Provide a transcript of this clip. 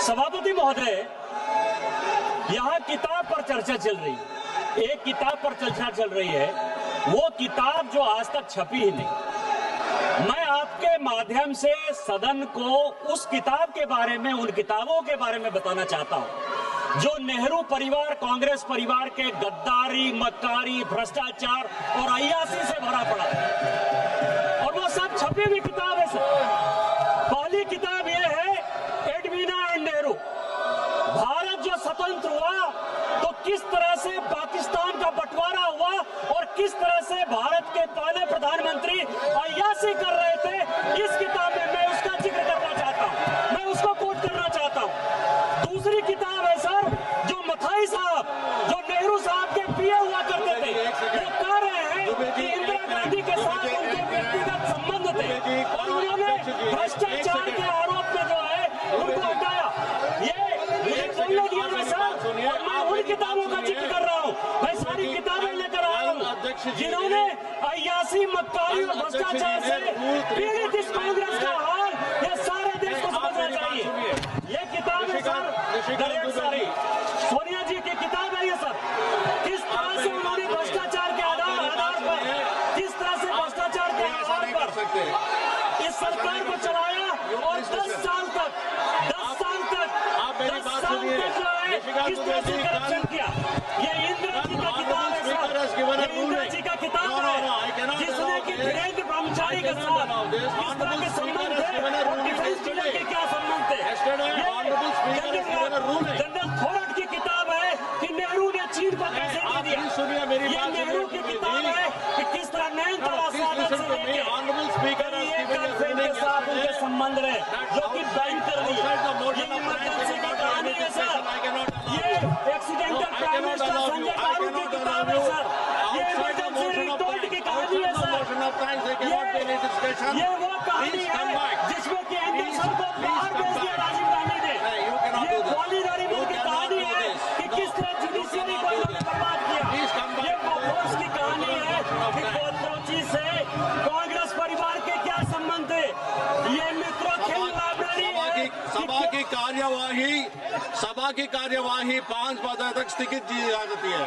सभापति महोदय, यहाँ किताब पर चर्चा चल रही है। एक किताब पर चर्चा चल रही है, वो किताब जो आज तक छपी ही नहीं। मैं आपके माध्यम से सदन को उस किताब के बारे में, उन किताबों के बारे में बताना चाहता हूं जो नेहरू परिवार, कांग्रेस परिवार के गद्दारी, मक्कारी, भ्रष्टाचार और अय्यासी से भरा पड़ा है। और वो सब छपी हुई किताब है सर। पहली किताब ये है एडवीना एंड नेहरू। भारत जो स्वतंत्र हुआ तो किस तरह से पाकिस्तान का बंटवारा हुआ और किस तरह से भारत के पहले प्रधानमंत्री अय्यासी कर रहे थे, इस किताब में मैं उसका जिक्र करना चाहता हूं, मैं उसको कोट करना चाहता हूं। दूसरी किताब है सर, जो मथाई साहब, जो नेहरू साहब के पिए हुआ करते थे, वो कह रहे हैं कि इंदिरा गांधी के साथ उनके व्यक्तिगत संबंध थे और उन्होंने भ्रष्टाचार के आरोप में जो है उनको हटाया। ये मुझे बोलने दिया ना सर, और मैं उन किताबों का जिक्र कर रहा हूँ। मैं सारी किताबें लेकर आया हूँ जिन्होंने अय्यासी, मक्कारी और भ्रष्टाचार से पीड़ित इस कांग्रेस का हाल ये सारे देश को समझना चाहिए। ये किताब है सर, दरेक सारी सोनिया जी की किताब है ये सर। किस तरह से उन्होंने भ्रष्टाचार के आधार पर, किस तरह से भ्रष्टाचार के आधार पर इस सरकार को चलाया और 10 साल तक जो है किस तरह से करप्शन किया। ये इंदिरा जी का किताब है सर, ये इंदिरा जी का किताब है जिसने कि वीरेंद्र ब्रह्मचारी के साथ किस तरह के संबंध थे और डिफेंस डीलर के क्या संबंध थे। जनरल थोरट की किताब है कि नेहरू ने चीन को कैसे दे दिया। ये नेहरू की किताब है कि किस तरह नैनतारा सागर से लेके के साथ उनके संबंध रहे, जो कि बैंक कर दी। ये इमरजेंसी की कहानी है सर, ये एक्सीडेंटल प्राइम मिनिस्टर संजय गारू की किताब है सर, ये इमरजेंसी रिपोर्ट की कहानी है सर। ये वो कहानी है जिसमें कि एंडरसन को बाहर भेज दिया राजीव गांधी ने। ये गोली नरीमन की कहानी है कि किस तरह जुडिशियरी को इन्होंने बर्बाद किया। ये बोफोर्स की कहानी है कि कोची से कांग्रेस परिवार के क्या संबंध थे। ये मित्रों खेल लाइब्रेरी है। सभा की कार्यवाही 5 बजे तक स्थगित की जा सकती है।